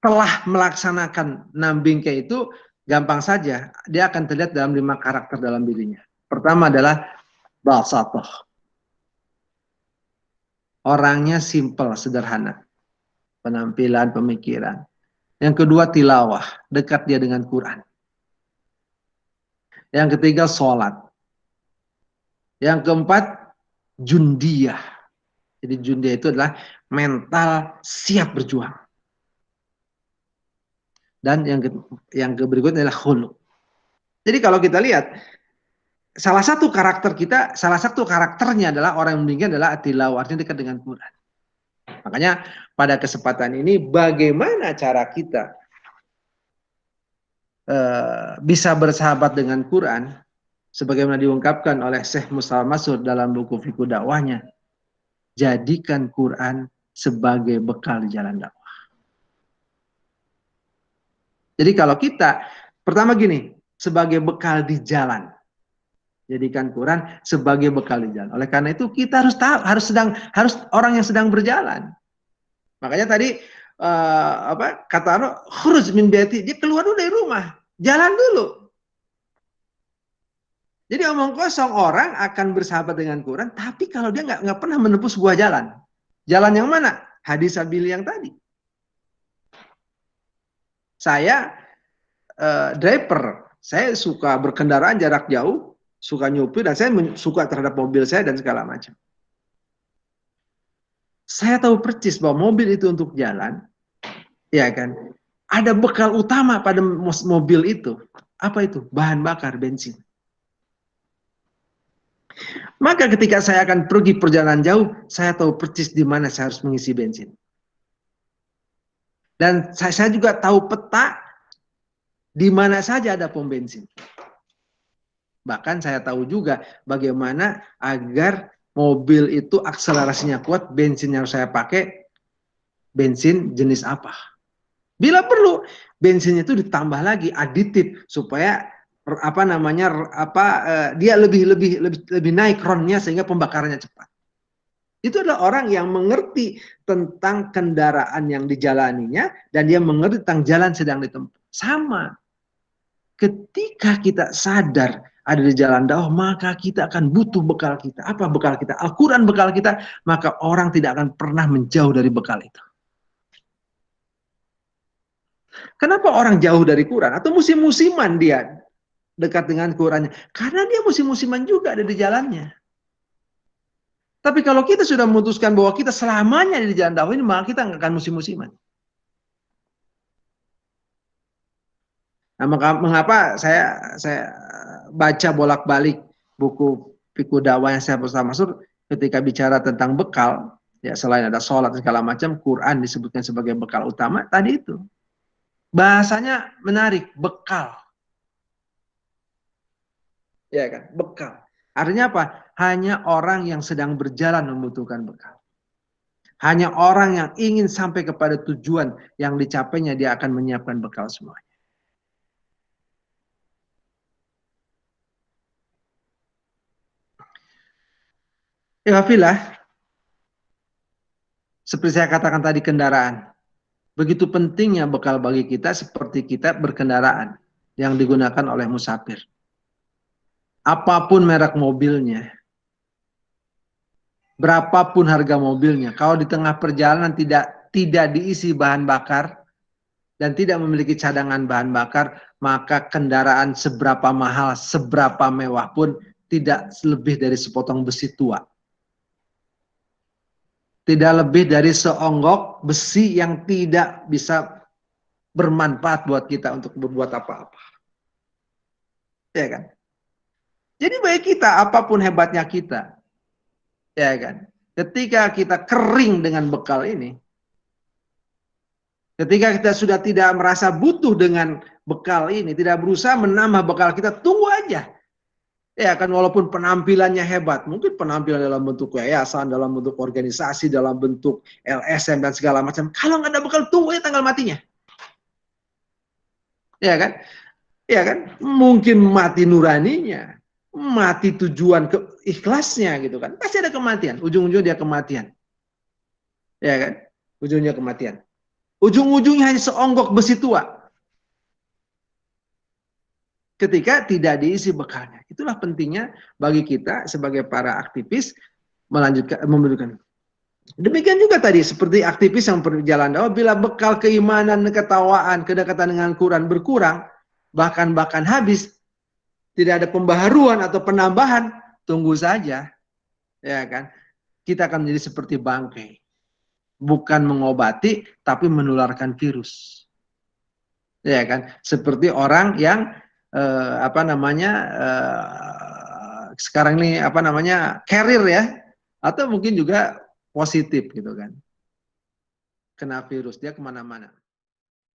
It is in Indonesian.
telah melaksanakan 6 bingkai itu, gampang saja, dia akan terlihat dalam 5 karakter dalam dirinya. Pertama adalah basatoh. Orangnya simple, sederhana. Penampilan, pemikiran. Yang kedua tilawah, dekat dia dengan Quran. Yang ketiga sholat. Yang keempat jundiyah. Jadi jundiyah itu adalah mental siap berjuang. Dan yang berikutnya adalah khuluq. Jadi kalau kita lihat, salah satu karakternya adalah orang yang meninggal adalah tilawah, artinya dekat dengan Quran. Makanya pada kesempatan ini bagaimana cara kita bisa bersahabat dengan Quran, sebagaimana diungkapkan oleh Syekh Mustafa Masud dalam buku Fiqh Dakwahnya, jadikan Quran sebagai bekal di jalan dakwah. Jadi kalau kita, pertama gini, sebagai bekal di jalan. Jadikan Quran sebagai bekal di jalan. Oleh karena itu kita harus tahu, harus orang yang sedang berjalan. Makanya tadi kata khuruj min baiti, dia keluar dulu dari rumah, jalan dulu. Jadi omong kosong, orang akan bersahabat dengan Quran, tapi kalau dia nggak pernah menempuh sebuah jalan. Jalan yang mana? Hadis sabili yang tadi. Saya driver, saya suka berkendaraan jarak jauh, suka nyupir, dan saya suka terhadap mobil saya dan segala macam. Saya tahu persis bahwa mobil itu untuk jalan, ya kan? Ada bekal utama pada mobil itu. Apa itu? Bahan bakar, bensin. Maka ketika saya akan pergi perjalanan jauh, saya tahu persis di mana saya harus mengisi bensin. Dan saya juga tahu peta di mana saja ada pom bensin. Bahkan saya tahu juga bagaimana agar mobil itu akselerasinya kuat, bensin yang saya pakai bensin jenis apa. Bila perlu, bensinnya itu ditambah lagi aditif supaya dia lebih naik ronnya sehingga pembakarannya cepat. Itu adalah orang yang mengerti tentang kendaraan yang dijalaninya dan dia mengerti tentang jalan sedang ditempuh. Sama. Ketika kita sadar ada di jalan dakwah, maka kita akan butuh bekal kita. Apa bekal kita? Al-Quran bekal kita, maka orang tidak akan pernah menjauh dari bekal itu. Kenapa orang jauh dari Quran? Atau musim-musiman dia dekat dengan Qurannya? Karena dia musim-musiman juga ada di jalannya. Tapi kalau kita sudah memutuskan bahwa kita selamanya di jalan dakwah ini, maka kita nggak akan musim-musiman. Nah, mengapa saya baca bolak-balik buku Fiqh Dakwah yang saya bersama Masud ketika bicara tentang bekal, ya selain ada sholat segala macam, Quran disebutkan sebagai bekal utama tadi itu. Bahasanya menarik, bekal. Ya kan, bekal. Artinya apa? Hanya orang yang sedang berjalan membutuhkan bekal. Hanya orang yang ingin sampai kepada tujuan yang dicapainya, dia akan menyiapkan bekal semuanya. Alhamdulillah, seperti saya katakan tadi, kendaraan. Begitu pentingnya bekal bagi kita seperti kita berkendaraan yang digunakan oleh musafir. Apapun merek mobilnya, berapapun harga mobilnya, kalau di tengah perjalanan tidak diisi bahan bakar dan tidak memiliki cadangan bahan bakar, maka kendaraan seberapa mahal, seberapa mewah pun tidak lebih dari sepotong besi tua. Tidak lebih dari seonggok besi yang tidak bisa bermanfaat buat kita untuk berbuat apa-apa. Ya kan? Jadi bagi kita, apapun hebatnya kita, ya kan? Ketika kita kering dengan bekal ini, ketika kita sudah tidak merasa butuh dengan bekal ini, tidak berusaha menambah bekal kita, tunggu aja. Ya kan, walaupun penampilannya hebat, mungkin penampilan dalam bentuk yayasan, dalam bentuk organisasi, dalam bentuk LSM dan segala macam. Kalau nggak ada bekal, tunggu aja tanggal matinya. Ya kan? Ya kan? Mungkin mati nuraninya, mati tujuan ikhlasnya gitu kan. Pasti ada kematian, ujung-ujung dia kematian. Ya kan? Ujungnya kematian. ujung-ujungnya hanya seonggok besi tua. Ketika tidak diisi bekalnya. Itulah pentingnya bagi kita sebagai para aktivis melanjutkan, memberikan. Demikian juga tadi seperti aktivis yang berjalan dakwah, bila bekal keimanan, ketawaan, kedekatan dengan Quran berkurang, bahkan habis, tidak ada pembaharuan atau penambahan, tunggu saja, ya kan? Kita akan menjadi seperti bangkai, bukan mengobati tapi menularkan virus, ya kan? Seperti orang yang sekarang ini carrier ya, atau mungkin juga positif gitu kan, kena virus, dia kemana-mana.